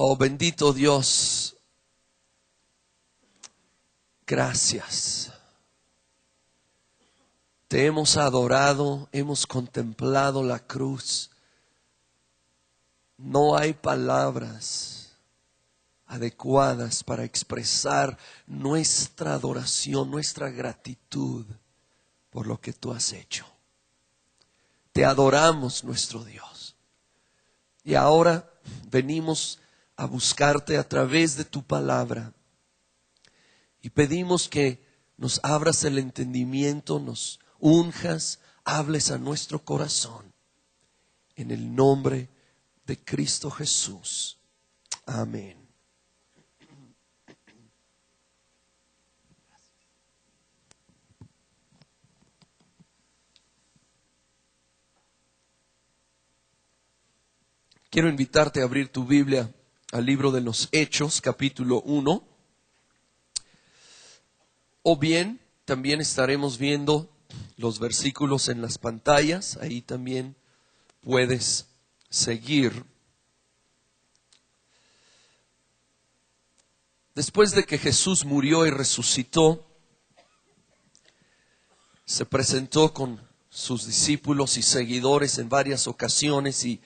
Oh, bendito Dios, gracias. Te hemos adorado, hemos contemplado la cruz. No hay palabras adecuadas para expresar nuestra adoración, nuestra gratitud por lo que tú has hecho. Te adoramos, nuestro Dios. Y ahora venimos a buscarte a través de tu palabra. Y pedimos que nos abras el entendimiento, nos unjas, hables a nuestro corazón. En el nombre de Cristo Jesús. Amén. Quiero invitarte a abrir tu Biblia al libro de los Hechos, capítulo 1. O bien, también estaremos viendo los versículos en las pantallas. Ahí también puedes seguir. Después de que Jesús murió y resucitó, se presentó con sus discípulos y seguidores en varias ocasiones y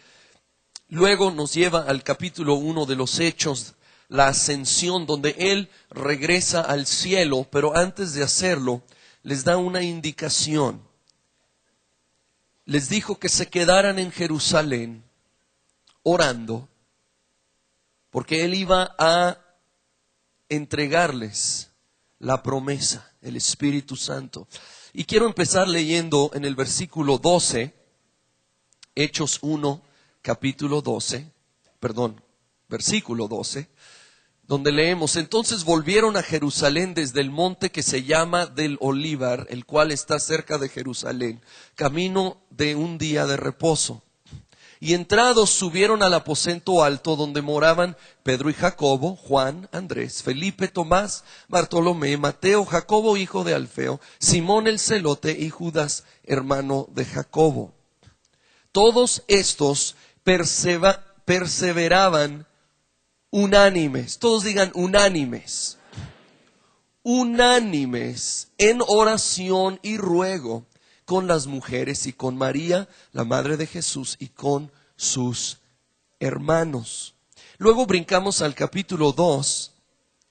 luego nos lleva al capítulo 1 de los Hechos, la ascensión, donde Él regresa al cielo, pero antes de hacerlo, les da una indicación. Les dijo que se quedaran en Jerusalén orando, porque Él iba a entregarles la promesa, el Espíritu Santo. Y quiero empezar leyendo en el versículo 12, Hechos 1, versículo 12, donde leemos: entonces volvieron a Jerusalén desde el monte que se llama del Olivar, el cual está cerca de Jerusalén, camino de un día de reposo. Y entrados subieron al aposento alto donde moraban Pedro y Jacobo, Juan, Andrés, Felipe, Tomás, Bartolomé, Mateo, Jacobo hijo de Alfeo, Simón el celote y Judas hermano de Jacobo. Todos estos perseveraban unánimes, todos digan unánimes, unánimes en oración y ruego con las mujeres y con María, la madre de Jesús, y con sus hermanos. Luego brincamos al capítulo 2,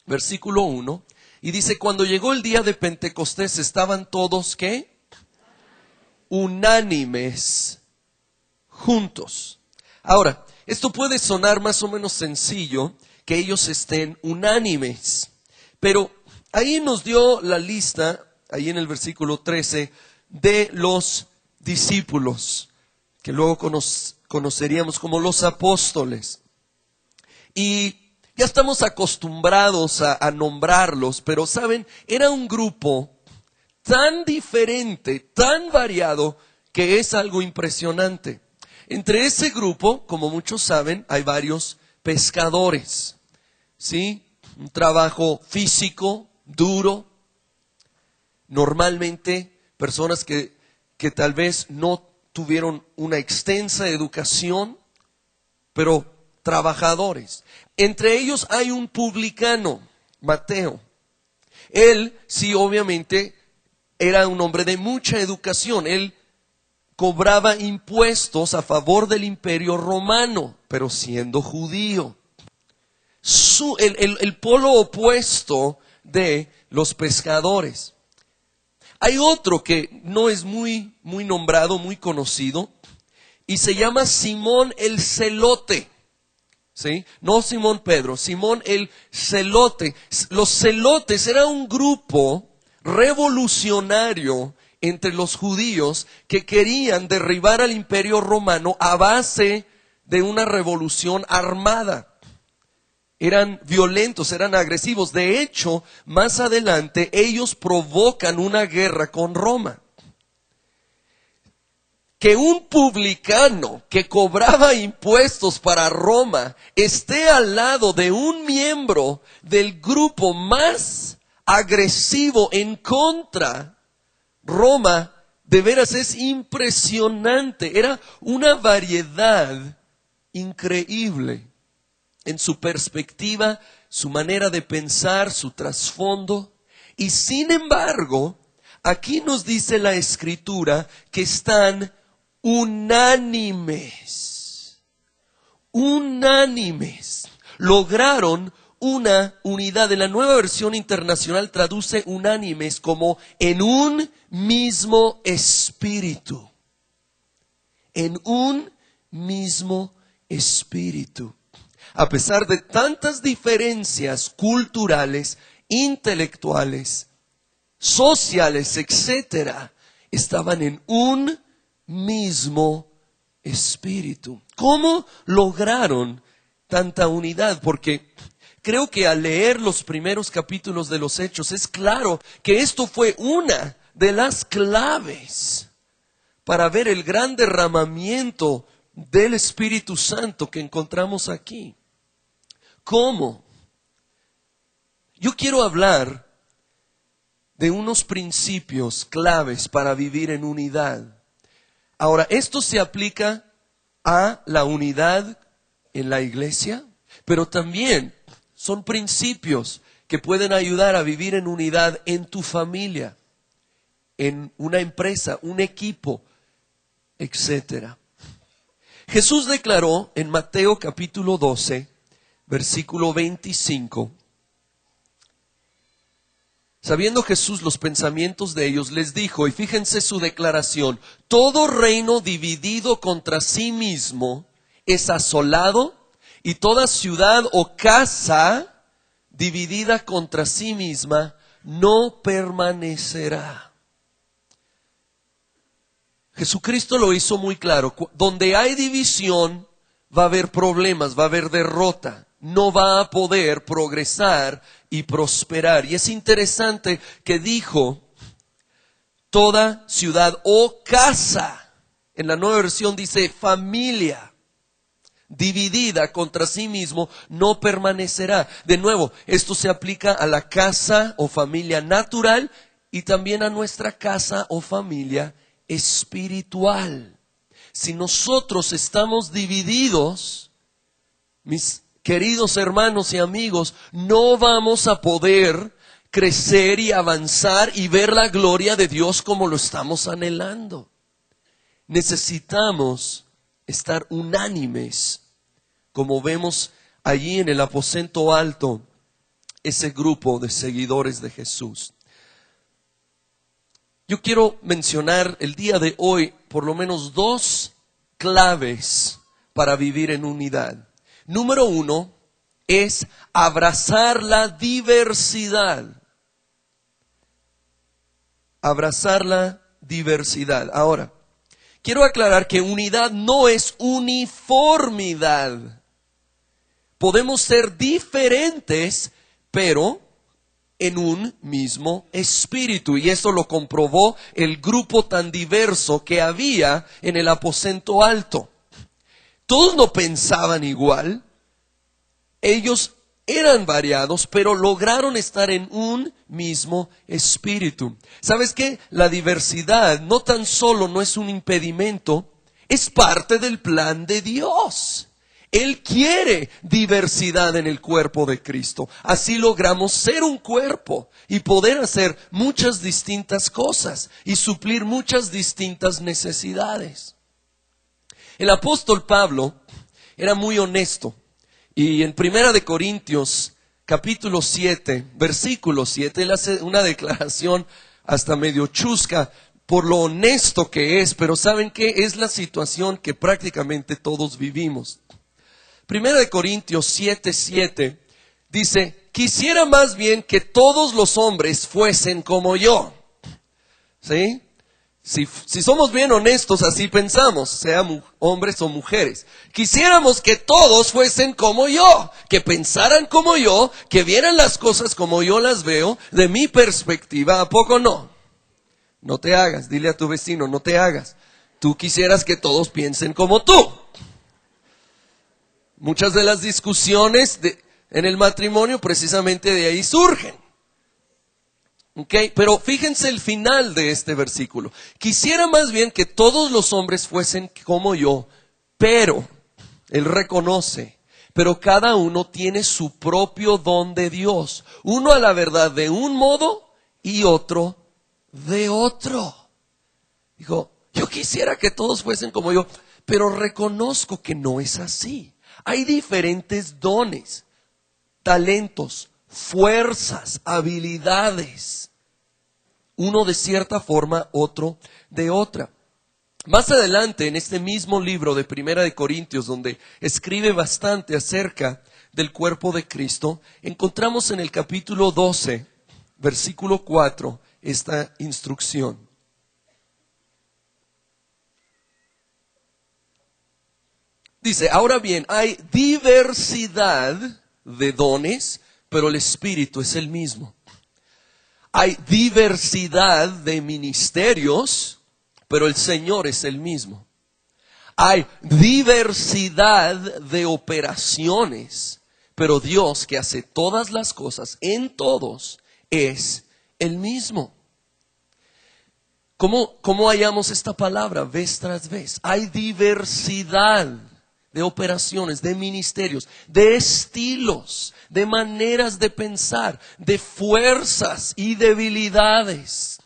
versículo 1, y dice: cuando llegó el día de Pentecostés estaban todos, ¿qué? Unánimes juntos. Ahora, esto puede sonar más o menos sencillo, que ellos estén unánimes, pero ahí nos dio la lista, ahí en el versículo 13, de los discípulos, que luego conoceríamos como los apóstoles. Y ya estamos acostumbrados a nombrarlos, pero saben, era un grupo tan diferente, tan variado, que es algo impresionante. Entre ese grupo, como muchos saben, hay varios pescadores, ¿sí? Un trabajo físico, duro. Normalmente, personas que tal vez no tuvieron una extensa educación, pero trabajadores. Entre ellos hay un publicano, Mateo. Él, sí, obviamente, era un hombre de mucha educación. Él cobraba impuestos a favor del Imperio Romano, pero siendo judío. El polo opuesto de los pescadores. Hay otro que no es muy nombrado, muy conocido, y se llama Simón el celote. ¿Sí? No Simón Pedro, Simón el celote. Los celotes era un grupo revolucionario entre los judíos que querían derribar al Imperio Romano a base de una revolución armada. Eran violentos, eran agresivos. De hecho, más adelante ellos provocan una guerra con Roma. Que un publicano que cobraba impuestos para Roma esté al lado de un miembro del grupo más agresivo en contra Roma, de veras es impresionante. Era una variedad increíble. en su perspectiva, su manera de pensar, su trasfondo. Y sin embargo, aquí nos dice la Escritura que están unánimes. Unánimes. Lograron una unidad. En la Nueva Versión Internacional traduce unánimes como en un mismo espíritu. En un mismo espíritu. A pesar de tantas diferencias culturales, intelectuales, sociales, etcétera, estaban en un mismo espíritu. ¿Cómo lograron tanta unidad? Porque creo que al leer los primeros capítulos de los Hechos es claro que esto fue una de las claves para ver el gran derramamiento del Espíritu Santo que encontramos aquí. ¿Cómo? Yo quiero hablar de unos principios claves para vivir en unidad. Ahora, esto se aplica a la unidad en la iglesia, pero también son principios que pueden ayudar a vivir en unidad en tu familia, en una empresa, un equipo, etcétera. Jesús declaró en Mateo capítulo 12, versículo 25, sabiendo Jesús los pensamientos de ellos, les dijo, y fíjense su declaración, todo reino dividido contra sí mismo es asolado, y toda ciudad o casa dividida contra sí misma no permanecerá. Jesucristo lo hizo muy claro, donde hay división va a haber problemas, va a haber derrota, no va a poder progresar y prosperar. Y es interesante que dijo toda ciudad o casa. En la Nueva Versión dice familia dividida contra sí mismo no permanecerá. De nuevo, esto se aplica a la casa o familia natural y también a nuestra casa o familia espiritual. Si nosotros estamos divididos, mis queridos hermanos y amigos, no vamos a poder crecer y avanzar y ver la gloria de Dios como lo estamos anhelando. Necesitamos estar unánimes, como vemos allí en el aposento alto, ese grupo de seguidores de Jesús. Yo quiero mencionar el día de hoy por lo menos dos claves para vivir en unidad. Número 1 es abrazar la diversidad. Abrazar la diversidad. Ahora, quiero aclarar que unidad no es uniformidad. Podemos ser diferentes, pero en un mismo espíritu. Y eso lo comprobó el grupo tan diverso que había en el aposento alto. Todos no pensaban igual. Ellos eran variados, pero lograron estar en un mismo espíritu. ¿Sabes qué? La diversidad no tan solo no es un impedimento, es parte del plan de Dios. Él quiere diversidad en el cuerpo de Cristo. Así logramos ser un cuerpo y poder hacer muchas distintas cosas y suplir muchas distintas necesidades. El apóstol Pablo era muy honesto y en 1 Corintios capítulo 7, versículo 7, él hace una declaración hasta medio chusca por lo honesto que es, pero ¿saben qué? Es la situación que prácticamente todos vivimos. 1 Corintios 7:7 dice, quisiera más bien que todos los hombres fuesen como yo. ¿Sí? Si somos bien honestos, así pensamos, sean hombres o mujeres. Quisiéramos que todos fuesen como yo, que pensaran como yo, que vieran las cosas como yo las veo, de mi perspectiva, ¿a poco no? No te hagas, dile a tu vecino, no te hagas. Tú quisieras que todos piensen como tú. Muchas de las discusiones en el matrimonio precisamente de ahí surgen. Pero fíjense el final de este versículo. Quisiera más bien que todos los hombres fuesen como yo, pero, él reconoce, pero cada uno tiene su propio don de Dios. Uno a la verdad de un modo y otro de otro. Dijo, yo quisiera que todos fuesen como yo, pero reconozco que no es así. Hay diferentes dones, talentos, fuerzas, habilidades. Uno de cierta forma, otro de otra. Más adelante, en este mismo libro de Primera de Corintios, donde escribe bastante acerca del cuerpo de Cristo, encontramos en el capítulo 12, versículo 4, esta instrucción. Dice, ahora bien, hay diversidad de dones, pero el Espíritu es el mismo. Hay diversidad de ministerios, pero el Señor es el mismo. Hay diversidad de operaciones, pero Dios, que hace todas las cosas en todos, es el mismo. ¿Cómo hallamos esta palabra vez tras vez? Hay diversidad de operaciones, de ministerios, de estilos, de maneras de pensar, de fuerzas y debilidades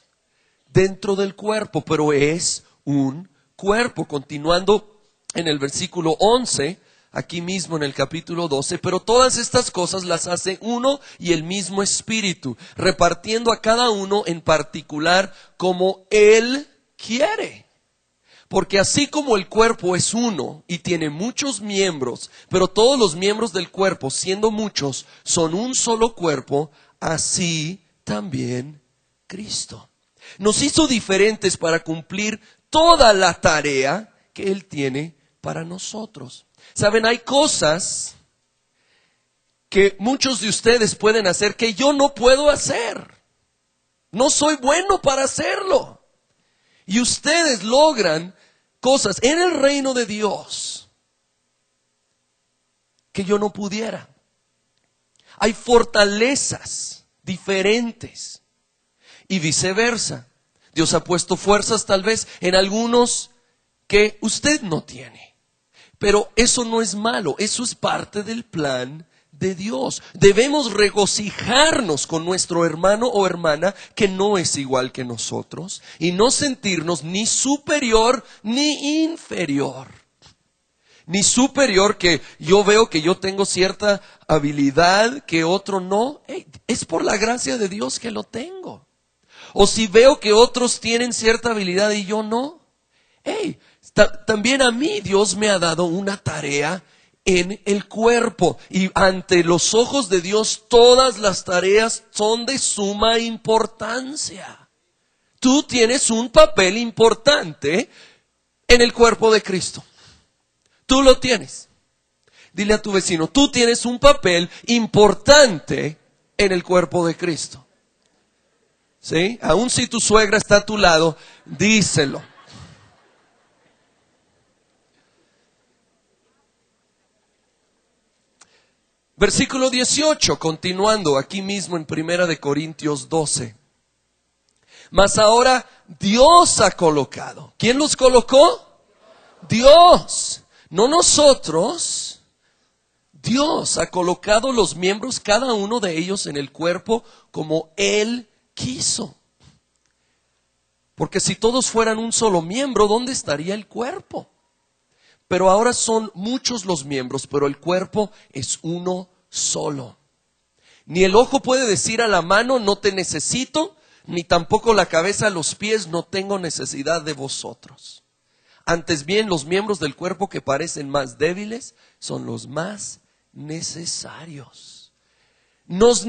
dentro del cuerpo, pero es un cuerpo. Continuando en el versículo 11, aquí mismo en el capítulo 12, pero todas estas cosas las hace uno y el mismo Espíritu, repartiendo a cada uno en particular como Él quiere. Porque así como el cuerpo es uno y tiene muchos miembros, pero todos los miembros del cuerpo, siendo muchos, son un solo cuerpo, así también Cristo nos hizo diferentes para cumplir toda la tarea que Él tiene para nosotros. Saben, hay cosas que muchos de ustedes pueden hacer que yo no puedo hacer. No soy bueno para hacerlo. Y ustedes logran cosas en el reino de Dios que yo no pudiera. Hay fortalezas diferentes y viceversa. Dios ha puesto fuerzas tal vez en algunos que usted no tiene. Pero eso no es malo, eso es parte del plan de Dios. Debemos regocijarnos con nuestro hermano o hermana que no es igual que nosotros y no sentirnos ni superior ni inferior. Ni superior que yo veo que yo tengo cierta habilidad que otro no. Es por la gracia de Dios que lo tengo. O si veo que otros tienen cierta habilidad y yo no. También a mí Dios me ha dado una tarea en el cuerpo. Y ante los ojos de Dios todas las tareas son de suma importancia. Tú tienes un papel importante en el cuerpo de Cristo. Tú lo tienes. Dile a tu vecino, tú tienes un papel importante en el cuerpo de Cristo. ¿Sí? Aun si tu suegra está a tu lado, díselo. Versículo 18, continuando aquí mismo en Primera de Corintios 12. Mas ahora Dios ha colocado. ¿Quién los colocó? Dios. No nosotros. Dios ha colocado los miembros, cada uno de ellos en el cuerpo como Él quiso. Porque si todos fueran un solo miembro, ¿dónde estaría el cuerpo? Pero ahora son muchos los miembros, pero el cuerpo es uno solo. Ni el ojo puede decir a la mano, no te necesito, ni tampoco la cabeza a los pies, no tengo necesidad de vosotros. Antes bien, los miembros del cuerpo que parecen más débiles son los más necesarios. Nos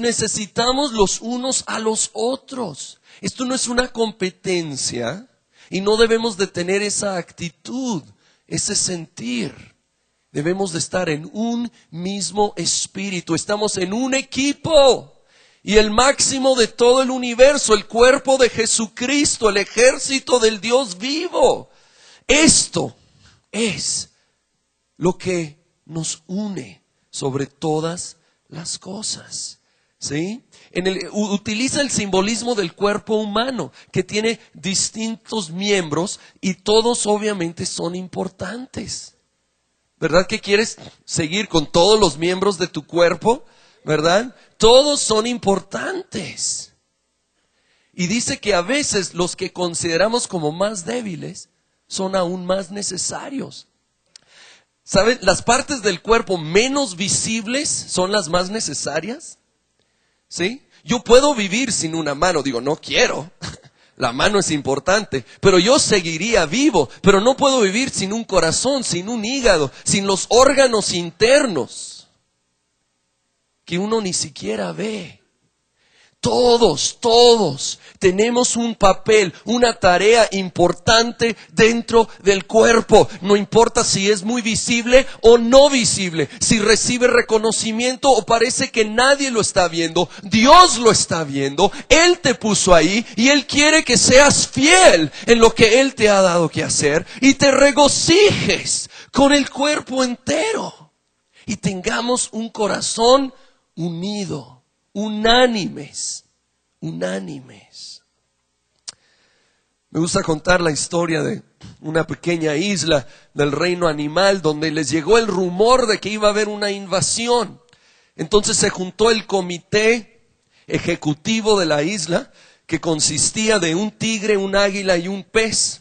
necesitamos los unos a los otros. Esto no es una competencia y no debemos de tener esa actitud, ese sentir. Debemos de estar en un mismo espíritu. Estamos en un equipo. Y el máximo de todo el universo, el cuerpo de Jesucristo, el ejército del Dios vivo. Esto es lo que nos une sobre todas las cosas. ¿Sí? Utiliza el simbolismo del cuerpo humano, que tiene distintos miembros y todos obviamente son importantes. ¿Verdad que quieres seguir con todos los miembros de tu cuerpo? ¿Verdad? Todos son importantes. Y dice que a veces los que consideramos como más débiles son aún más necesarios. ¿Saben? Las partes del cuerpo menos visibles son las más necesarias. ¿Sí? Yo puedo vivir sin una mano, digo, no quiero. La mano es importante, pero yo seguiría vivo, pero no puedo vivir sin un corazón, sin un hígado, sin los órganos internos que uno ni siquiera ve. Todos tenemos un papel, una tarea importante dentro del cuerpo. No importa si es muy visible o no visible, si recibe reconocimiento o parece que nadie lo está viendo. Dios lo está viendo, Él te puso ahí y Él quiere que seas fiel en lo que Él te ha dado que hacer y te regocijes con el cuerpo entero y tengamos un corazón unido. Unánimes. Me gusta contar la historia de una pequeña isla del reino animal donde les llegó el rumor de que iba a haber una invasión. Entonces se juntó el comité ejecutivo de la isla, que consistía de un tigre, un águila y un pez.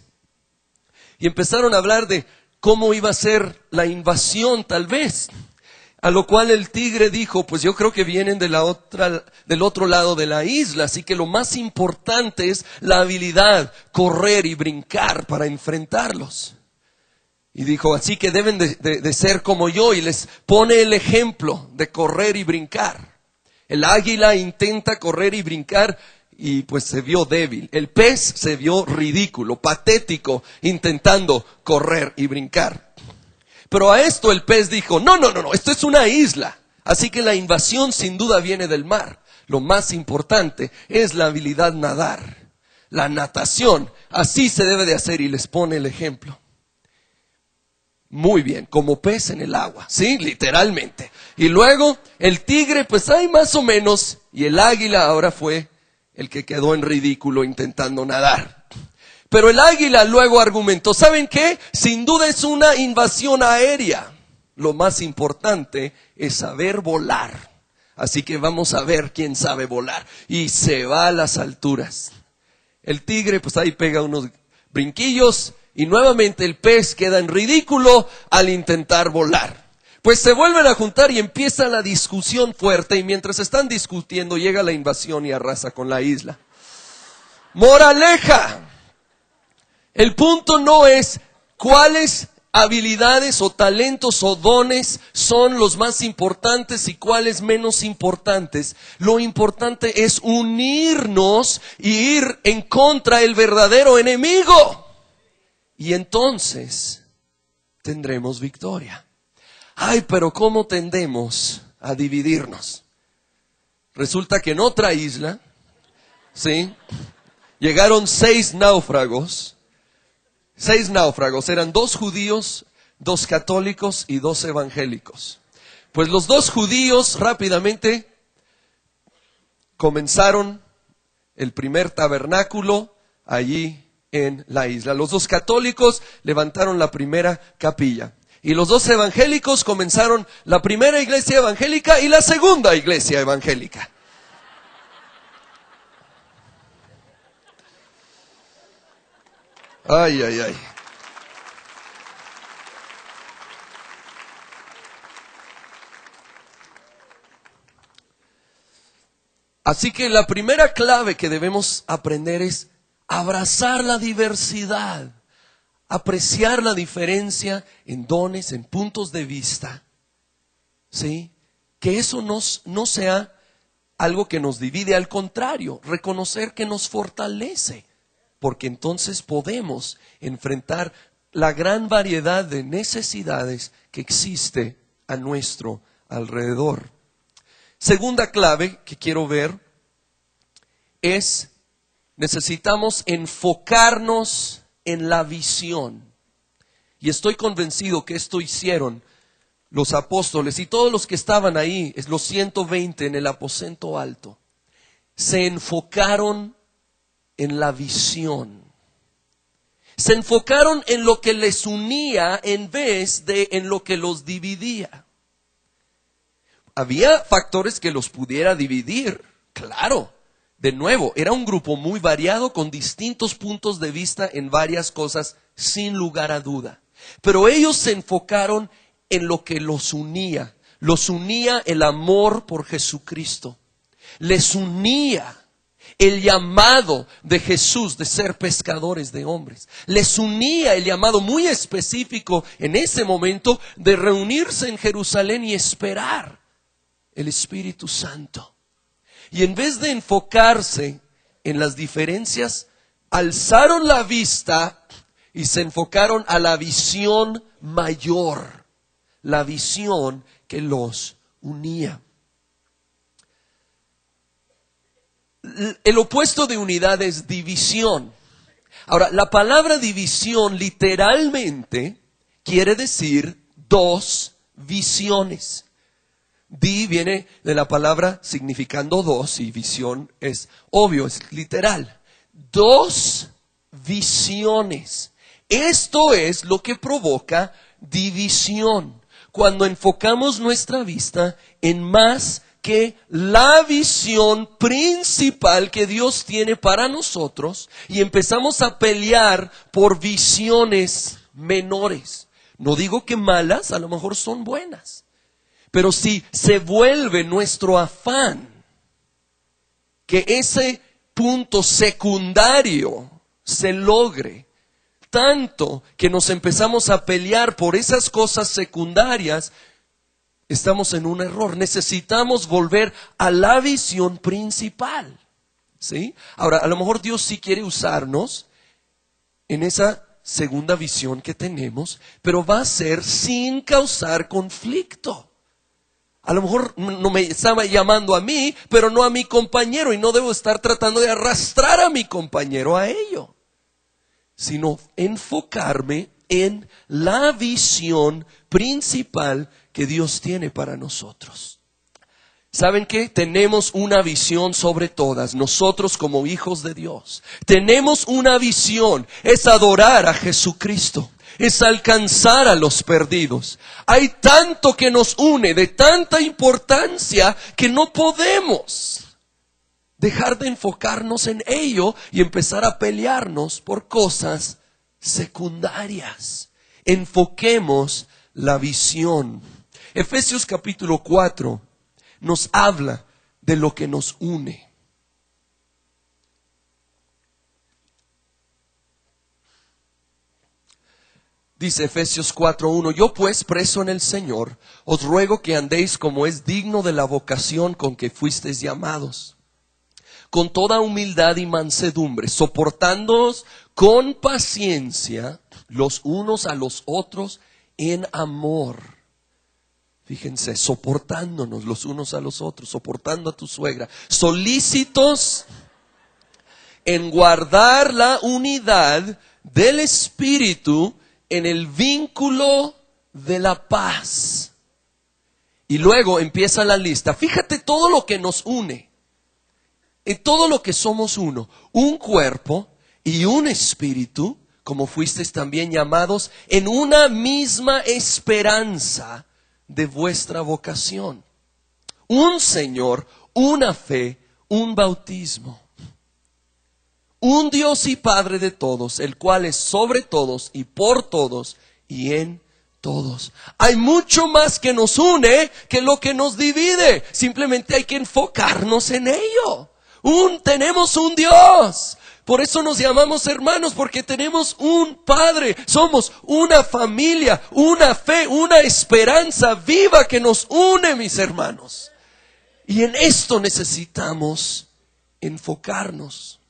Y empezaron a hablar de cómo iba a ser la invasión tal vez. A lo cual el tigre dijo, pues yo creo que vienen del otro lado de la isla, así que lo más importante es la habilidad, correr y brincar para enfrentarlos. Y dijo, así que deben de ser como yo, y les pone el ejemplo de correr y brincar. El águila intenta correr y brincar y pues se vio débil. El pez se vio ridículo, patético, intentando correr y brincar. Pero a esto el pez dijo, no, esto es una isla, así que la invasión sin duda viene del mar. Lo más importante es la habilidad nadar, la natación, así se debe de hacer y les pone el ejemplo. Muy bien, como pez en el agua, sí, literalmente. Y luego el tigre, pues hay más o menos, y el águila ahora fue el que quedó en ridículo intentando nadar. Pero el águila luego argumentó, ¿saben qué? Sin duda es una invasión aérea. Lo más importante es saber volar. Así que vamos a ver quién sabe volar. Y se va a las alturas. El tigre pues ahí pega unos brinquillos y nuevamente el pez queda en ridículo al intentar volar. Pues se vuelven a juntar y empieza la discusión fuerte y mientras están discutiendo llega la invasión y arrasa con la isla. Moraleja. El punto no es cuáles habilidades o talentos o dones son los más importantes y cuáles menos importantes. Lo importante es unirnos y ir en contra del verdadero enemigo. Y entonces tendremos victoria. Ay, pero ¿cómo tendemos a dividirnos? Resulta que en otra isla, ¿sí? Llegaron 6 náufragos. 6 náufragos, eran 2 judíos, 2 católicos y 2 evangélicos. Pues los 2 judíos rápidamente comenzaron el primer tabernáculo allí en la isla. Los 2 católicos levantaron la primera capilla. Y los 2 evangélicos comenzaron la primera iglesia evangélica y la segunda iglesia evangélica. Ay. Así que la primera clave que debemos aprender es abrazar la diversidad, apreciar la diferencia en dones, en puntos de vista, ¿sí? Que eso no sea algo que nos divide, al contrario, reconocer que nos fortalece. Porque entonces podemos enfrentar la gran variedad de necesidades que existe a nuestro alrededor. Segunda clave que quiero ver es, necesitamos enfocarnos en la visión. Y estoy convencido que esto hicieron los apóstoles y todos los que estaban ahí, los 120 en el aposento alto. Se enfocaron en la visión. Se enfocaron en lo que les unía en vez de en lo que los dividía. Había factores que los pudiera dividir, claro. De nuevo, era un grupo muy variado con distintos puntos de vista en varias cosas, sin lugar a duda. Pero ellos se enfocaron en lo que los unía. Los unía el amor por Jesucristo. Les unía el llamado de Jesús de ser pescadores de hombres. Les unía el llamado muy específico en ese momento de reunirse en Jerusalén y esperar el Espíritu Santo. Y en vez de enfocarse en las diferencias, alzaron la vista y se enfocaron a la visión mayor, la visión que los unía. El opuesto de unidad es división. Ahora, la palabra división literalmente quiere decir dos visiones. Di viene de la palabra significando dos y visión es obvio, es literal. Dos visiones. Esto es lo que provoca división. Cuando enfocamos nuestra vista en más que la visión principal que Dios tiene para nosotros y empezamos a pelear por visiones menores. No digo que malas, a lo mejor son buenas. Pero si se vuelve nuestro afán que ese punto secundario se logre, tanto que nos empezamos a pelear por esas cosas secundarias, estamos en un error. Necesitamos volver a la visión principal, ¿sí? Ahora, a lo mejor Dios sí quiere usarnos en esa segunda visión que tenemos, pero va a ser sin causar conflicto. A lo mejor no me estaba llamando a mí, pero no a mi compañero, y no debo estar tratando de arrastrar a mi compañero a ello, sino enfocarme en la visión principal que Dios tiene para nosotros. ¿Saben qué? Tenemos una visión sobre todas, nosotros como hijos de Dios. Tenemos una visión, es adorar a Jesucristo. Es alcanzar a los perdidos. Hay tanto que nos une, de tanta importancia, que no podemos dejar de enfocarnos en ello y empezar a pelearnos por cosas secundarias. Enfoquemos la visión. Efesios capítulo 4 nos habla de lo que nos une. Dice Efesios 4:1, yo pues, preso en el Señor, os ruego que andéis como es digno de la vocación con que fuisteis llamados, con toda humildad y mansedumbre, soportándoos con paciencia los unos a los otros en amor. Fíjense, soportándonos los unos a los otros, soportando a tu suegra, solícitos en guardar la unidad del Espíritu en el vínculo de la paz. Y luego empieza la lista. Fíjate todo lo que nos une. En todo lo que somos uno. Un cuerpo y un espíritu, como fuisteis también llamados, en una misma esperanza de vuestra vocación. Un Señor, una fe, un bautismo. Un Dios y Padre de todos, el cual es sobre todos y por todos y en todos. Hay mucho más que nos une que lo que nos divide. Simplemente hay que enfocarnos en ello. Tenemos un Dios. Por eso nos llamamos hermanos, porque tenemos un Padre. Somos una familia, una fe, una esperanza viva que nos une, mis hermanos. Y en esto necesitamos enfocarnos.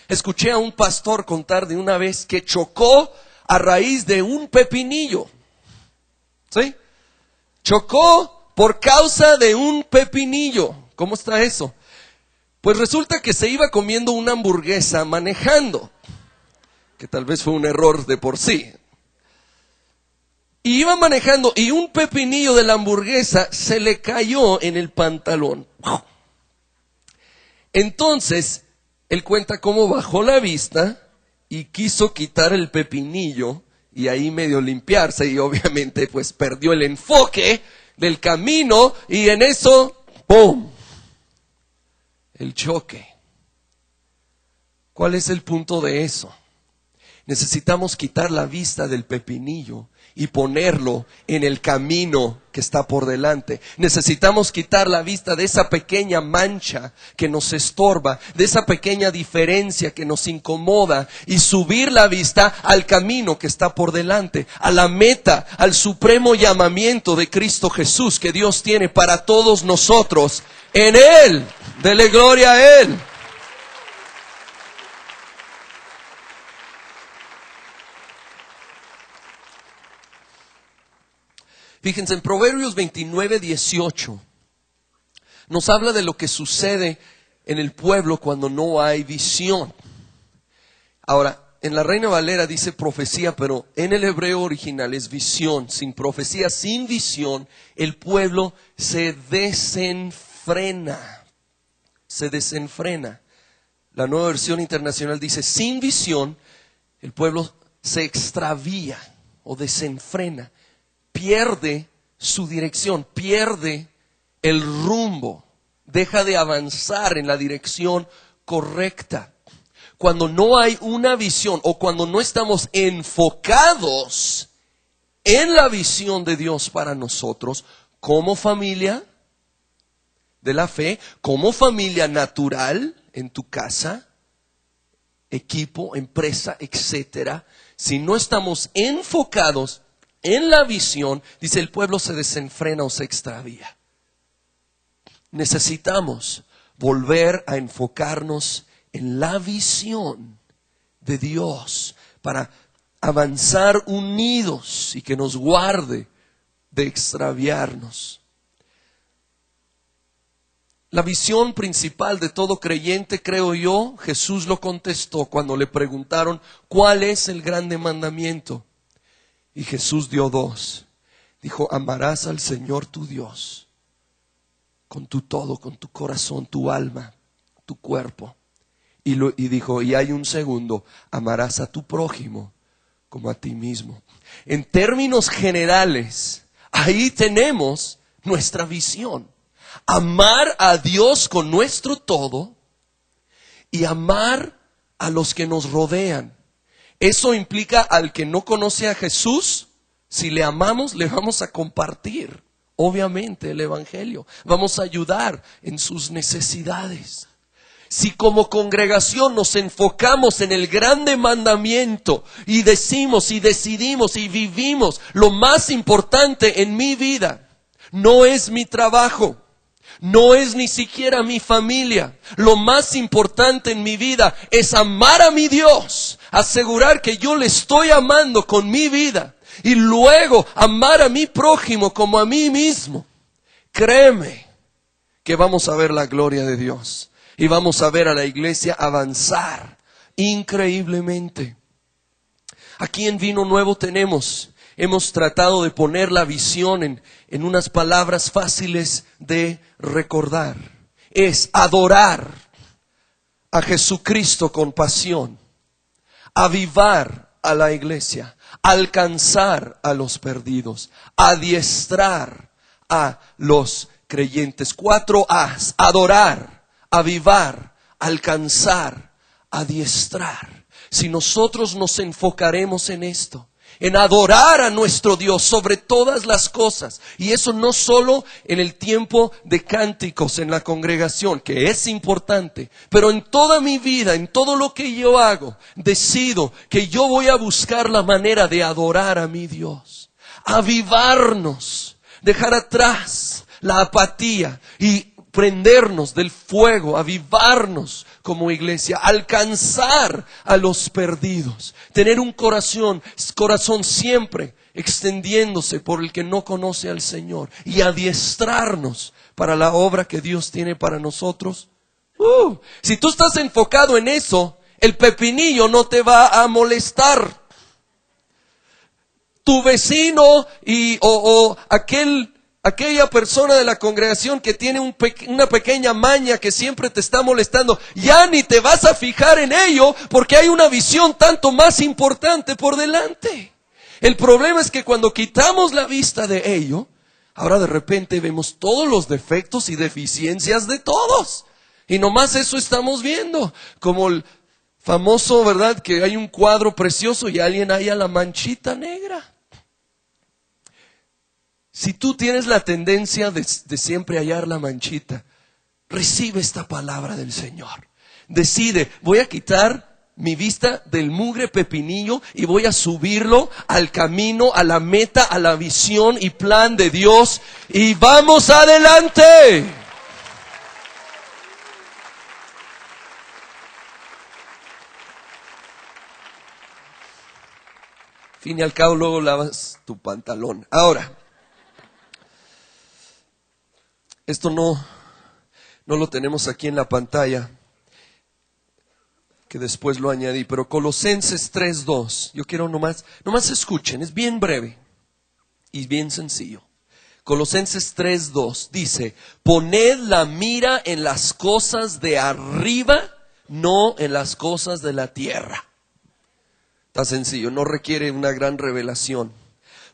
Escuché a un pastor contar de una vez que chocó a raíz de un pepinillo. ¿Sí? Chocó por causa de un pepinillo. ¿Cómo está eso? Pues resulta que se iba comiendo una hamburguesa manejando, que tal vez fue un error de por sí. Y iba manejando y un pepinillo de la hamburguesa se le cayó en el pantalón. Entonces, él cuenta cómo bajó la vista y quiso quitar el pepinillo y ahí medio limpiarse, y obviamente pues perdió el enfoque del camino, y en eso, ¡pum!, el choque. ¿Cuál es el punto de eso? Necesitamos quitar la vista del pepinillo y ponerlo en el camino que está por delante. Necesitamos quitar la vista de esa pequeña mancha que nos estorba, de esa pequeña diferencia que nos incomoda, y subir la vista al camino que está por delante, a la meta, al supremo llamamiento de Cristo Jesús que Dios tiene para todos nosotros en Él. Dele gloria a Él. Fíjense, en Proverbios 29:18 nos habla de lo que sucede en el pueblo cuando no hay visión. Ahora, en la Reina Valera dice profecía, pero en el hebreo original es visión. Sin profecía, sin visión, el pueblo se desenfrena. Se desenfrena. La Nueva Versión Internacional dice, sin visión, el pueblo se extravía o desenfrena. Pierde su dirección, pierde el rumbo, deja de avanzar en la dirección correcta. Cuando no hay una visión o cuando no estamos enfocados en la visión de Dios para nosotros, como familia de la fe, como familia natural en tu casa, equipo, empresa, etcétera, si no estamos enfocados en la visión, dice, el pueblo se desenfrena o se extravía. Necesitamos volver a enfocarnos en la visión de Dios para avanzar unidos y que nos guarde de extraviarnos. La visión principal de todo creyente, creo yo, Jesús lo contestó cuando le preguntaron ¿cuál es el grande mandamiento? Y Jesús dio dos. Dijo, amarás al Señor tu Dios con tu todo, con tu corazón, tu alma, tu cuerpo. Y dijo, y hay un segundo, amarás a tu prójimo como a ti mismo. En términos generales, ahí tenemos nuestra visión. Amar a Dios con nuestro todo y amar a los que nos rodean. Eso implica al que no conoce a Jesús, si le amamos, le vamos a compartir, obviamente, el Evangelio. Vamos a ayudar en sus necesidades. Si como congregación nos enfocamos en el grande mandamiento y decimos y decidimos y vivimos, lo más importante en mi vida no es mi trabajo, no es ni siquiera mi familia. Lo más importante en mi vida es amar a mi Dios, asegurar que yo le estoy amando con mi vida y luego amar a mi prójimo como a mí mismo. Créeme que vamos a ver la gloria de Dios y vamos a ver a la iglesia avanzar increíblemente. Aquí en Vino Nuevo hemos tratado de poner la visión en unas palabras fáciles de recordar. Es adorar a Jesucristo con pasión, avivar a la iglesia, alcanzar a los perdidos, adiestrar a los creyentes. 4 A's: adorar, avivar, alcanzar, adiestrar. Si nosotros nos enfocaremos en esto, en adorar a nuestro Dios sobre todas las cosas, y eso no solo en el tiempo de cánticos en la congregación, que es importante, pero en toda mi vida, en todo lo que yo hago, decido que yo voy a buscar la manera de adorar a mi Dios, avivarnos, dejar atrás la apatía y prendernos del fuego, avivarnos como iglesia, alcanzar a los perdidos, tener un corazón siempre extendiéndose por el que no conoce al Señor y adiestrarnos para la obra que Dios tiene para nosotros. Si tú estás enfocado en eso, el pepinillo no te va a molestar. Tu vecino o aquel aquella persona de la congregación que tiene una pequeña maña que siempre te está molestando, ya ni te vas a fijar en ello porque hay una visión tanto más importante por delante. El problema es que cuando quitamos la vista de ello, ahora de repente vemos todos los defectos y deficiencias de todos. Y nomás eso estamos viendo, como el famoso, ¿verdad? Que hay un cuadro precioso y alguien halla la manchita negra. Si tú tienes la tendencia de siempre hallar la manchita, recibe esta palabra del Señor. Decide, voy a quitar mi vista del mugre pepinillo y voy a subirlo al camino, a la meta, a la visión y plan de Dios. Y vamos adelante. Fin y al cabo luego lavas tu pantalón. Ahora, esto no lo tenemos aquí en la pantalla, que después lo añadí, pero Colosenses 3:2, yo quiero nomás escuchen, es bien breve y bien sencillo. Colosenses 3:2 dice, poned la mira en las cosas de arriba, no en las cosas de la tierra. Está sencillo, no requiere una gran revelación.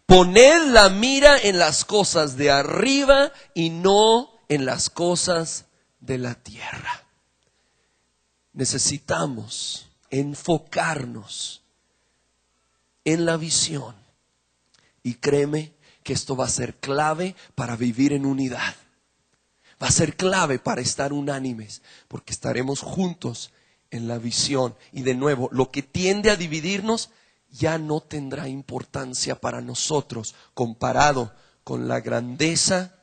Poned la mira en las cosas de arriba y no en las cosas de la tierra. Necesitamos enfocarnos en la visión. Y créeme que esto va a ser clave para vivir en unidad. Va a ser clave para estar unánimes, porque estaremos juntos en la visión. Y de nuevo, lo que tiende a dividirnos ya no tendrá importancia para nosotros comparado con la grandeza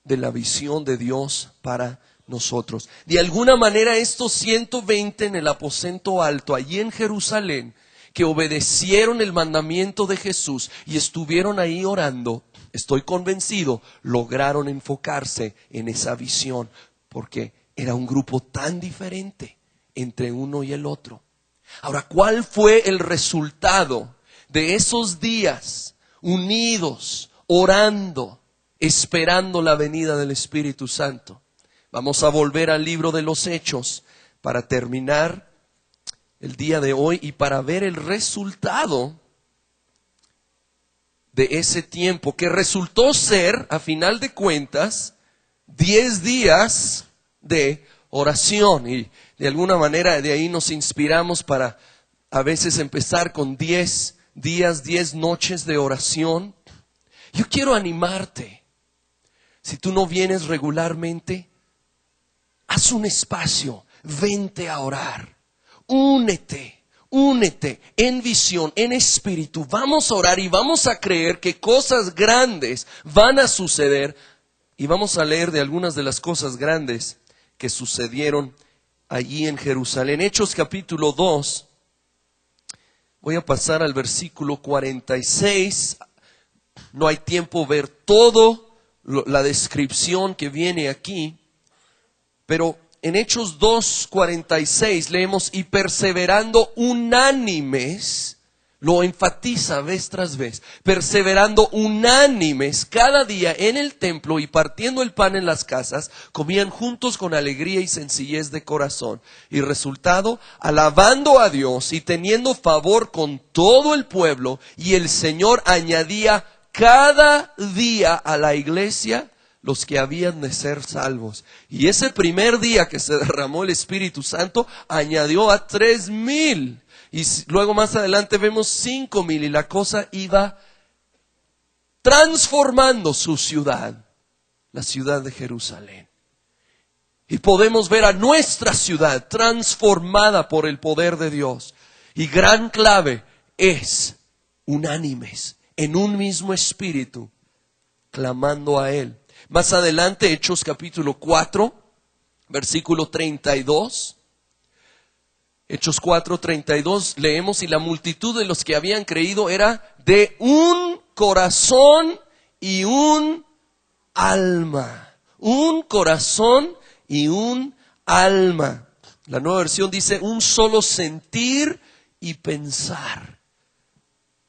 de la visión de Dios para nosotros. De alguna manera estos 120 en el aposento alto, allí en Jerusalén, que obedecieron el mandamiento de Jesús y estuvieron ahí orando, estoy convencido, lograron enfocarse en esa visión, porque era un grupo tan diferente entre uno y el otro. Ahora, ¿cuál fue el resultado de esos días unidos, orando, esperando la venida del Espíritu Santo? Vamos a volver al libro de los Hechos para terminar el día de hoy y para ver el resultado de ese tiempo, que resultó ser, a final de cuentas, 10 días de oración. Y de alguna manera de ahí nos inspiramos para a veces empezar con 10 días, 10 noches de oración. Yo quiero animarte. Si tú no vienes regularmente, haz un espacio, vente a orar, únete en visión, en espíritu. Vamos a orar y vamos a creer que cosas grandes van a suceder. Y vamos a leer de algunas de las cosas grandes que sucedieron allí en Jerusalén. Hechos capítulo 2, voy a pasar al versículo 46. No hay tiempo ver todo la descripción que viene aquí, pero en Hechos 2:46 leemos, y perseverando unánimes, lo enfatiza vez tras vez, perseverando unánimes cada día en el templo y partiendo el pan en las casas, comían juntos con alegría y sencillez de corazón. Y resultado, alabando a Dios y teniendo favor con todo el pueblo, y el Señor añadía cada día a la iglesia los que habían de ser salvos. Y ese primer día que se derramó el Espíritu Santo, añadió a 3,000. Y luego más adelante vemos 5,000, y la cosa iba transformando su ciudad, la ciudad de Jerusalén. Y podemos ver a nuestra ciudad transformada por el poder de Dios. Y gran clave es unánimes, en un mismo espíritu, clamando a Él. Más adelante, Hechos capítulo 4, versículo 32. Hechos 4:32 leemos, y la multitud de los que habían creído era de un corazón y un alma. Un corazón y un alma. La Nueva Versión dice un solo sentir y pensar.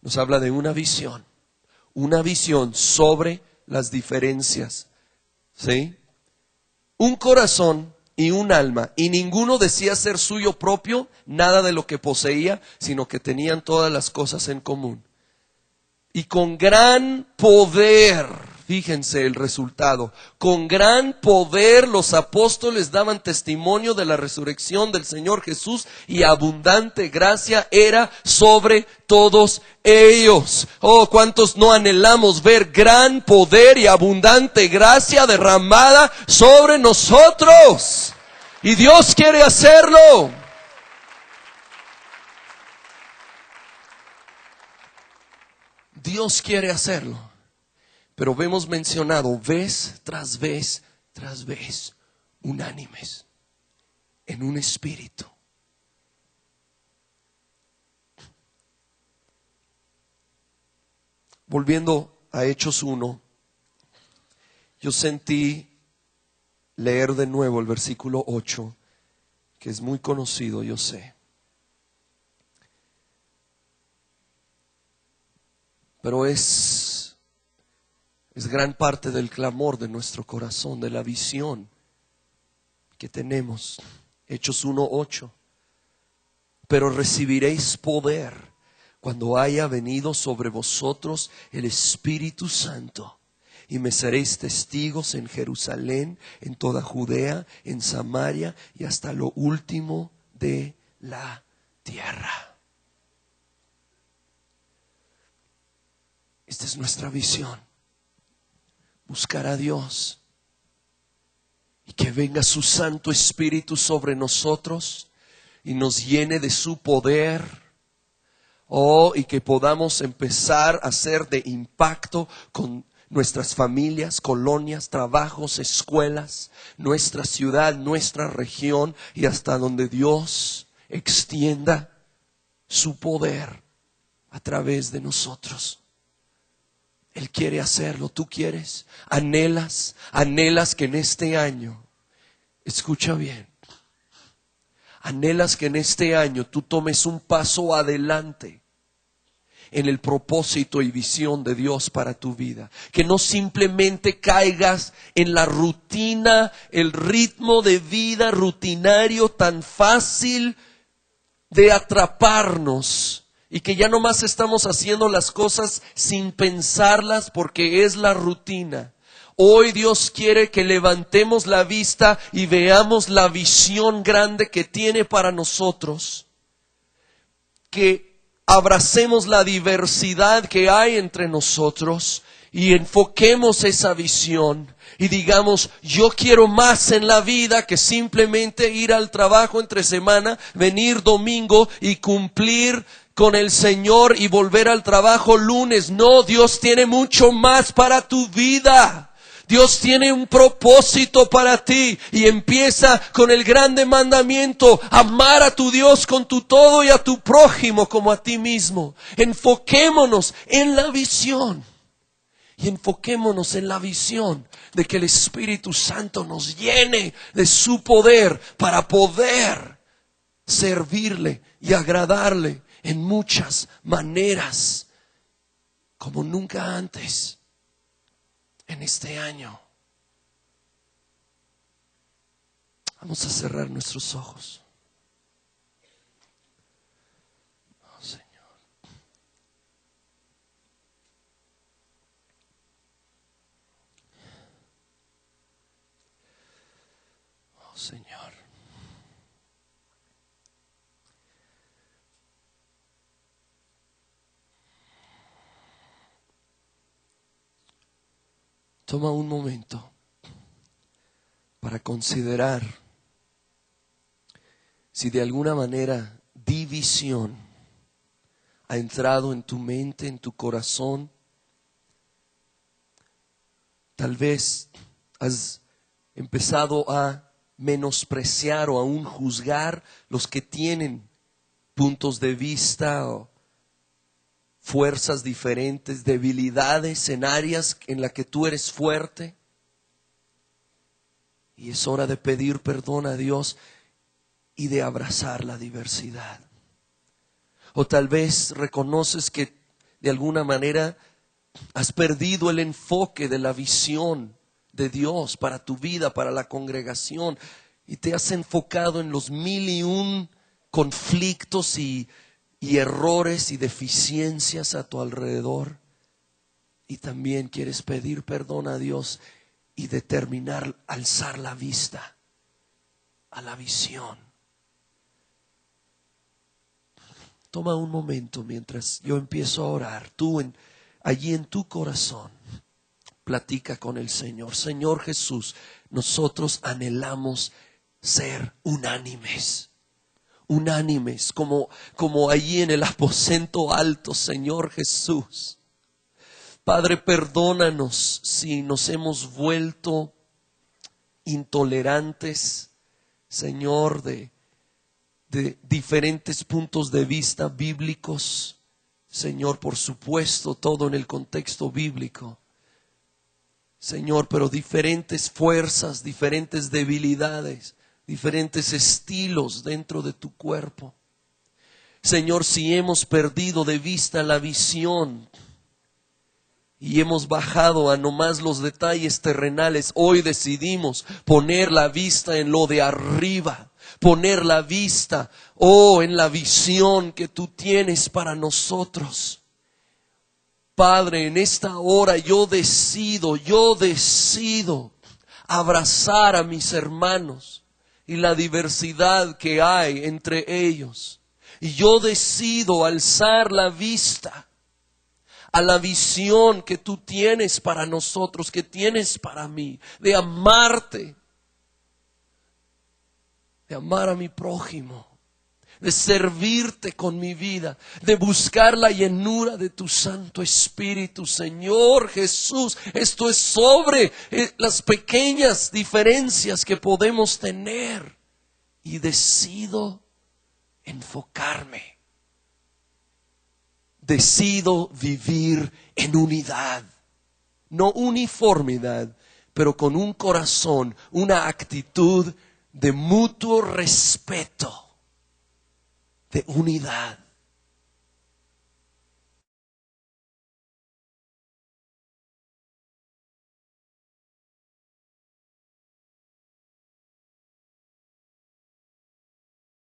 Nos habla de una visión sobre las diferencias. ¿Sí? Un corazón y un alma, y ninguno decía ser suyo propio nada de lo que poseía, sino que tenían todas las cosas en común. Y con gran poder, fíjense el resultado, con gran poder los apóstoles daban testimonio de la resurrección del Señor Jesús, y abundante gracia era sobre todos ellos. Oh, cuántos no anhelamos ver gran poder y abundante gracia derramada sobre nosotros. Y Dios quiere hacerlo. Dios quiere hacerlo. Pero vemos mencionado vez tras vez tras vez, unánimes, en un espíritu. Volviendo a Hechos 1, yo sentí leer de nuevo el versículo 8, que es muy conocido, yo sé. Pero es gran parte del clamor de nuestro corazón, de la visión que tenemos. Hechos 1:8. Pero recibiréis poder cuando haya venido sobre vosotros el Espíritu Santo, y me seréis testigos en Jerusalén, en toda Judea, en Samaria y hasta lo último de la tierra. Esta es nuestra visión. Buscar a Dios y que venga su Santo Espíritu sobre nosotros y nos llene de su poder. Y que podamos empezar a ser de impacto con nuestras familias, colonias, trabajos, escuelas, nuestra ciudad, nuestra región, y hasta donde Dios extienda su poder a través de nosotros. Él quiere hacerlo. ¿Tú quieres? Anhelas que en este año, escucha bien, anhelas que en este año tú tomes un paso adelante en el propósito y visión de Dios para tu vida. Que no simplemente caigas en la rutina, el ritmo de vida rutinario tan fácil de atraparnos, y que ya nomás estamos haciendo las cosas sin pensarlas porque es la rutina. Hoy Dios quiere que levantemos la vista y veamos la visión grande que tiene para nosotros. Que abracemos la diversidad que hay entre nosotros y enfoquemos esa visión. Y digamos, yo quiero más en la vida que simplemente ir al trabajo entre semana, venir domingo y cumplir con el Señor y volver al trabajo lunes. No, Dios tiene mucho más para tu vida. Dios tiene un propósito para ti, y empieza con el grande mandamiento: amar a tu Dios con tu todo y a tu prójimo como a ti mismo. Enfoquémonos en la visión. Y enfoquémonos en la visión de que el Espíritu Santo nos llene de su poder para poder servirle y agradarle en muchas maneras, como nunca antes en este año. Vamos a cerrar nuestros ojos. Oh, Señor. Oh, Señor. Toma un momento para considerar si de alguna manera división ha entrado en tu mente, en tu corazón. Tal vez has empezado a menospreciar o aún juzgar los que tienen puntos de vista o fuerzas diferentes, debilidades en áreas en las que tú eres fuerte. Y es hora de pedir perdón a Dios y de abrazar la diversidad. O tal vez reconoces que de alguna manera Has perdido el enfoque de la visión de Dios para tu vida, para la congregación, y te has enfocado en los 1001 conflictos y errores y deficiencias a tu alrededor. Y también quieres pedir perdón a Dios y determinar alzar la vista a la visión. Toma un momento mientras yo empiezo a orar. Tú allí en tu corazón platica con el Señor. Señor Jesús, nosotros anhelamos ser unánimes. Unánimes, como allí en el aposento alto, Señor Jesús. Padre, perdónanos si nos hemos vuelto intolerantes, Señor, de diferentes puntos de vista bíblicos. Señor, por supuesto, todo en el contexto bíblico. Señor, pero diferentes fuerzas, diferentes debilidades, diferentes estilos dentro de tu cuerpo. Señor, si hemos perdido de vista la visión y hemos bajado a nomás los detalles terrenales, hoy decidimos poner la vista en lo de arriba, poner la vista, en la visión que tú tienes para nosotros. Padre, en esta hora yo decido abrazar a mis hermanos y la diversidad que hay entre ellos. Y yo decido alzar la vista a la visión que tú tienes para nosotros, que tienes para mí, de amarte, de amar a mi prójimo, de servirte con mi vida, de buscar la llenura de tu Santo Espíritu. Señor Jesús, esto es sobre las pequeñas diferencias que podemos tener, y decido enfocarme. Decido vivir en unidad, no uniformidad, pero con un corazón, una actitud de mutuo respeto, de unidad.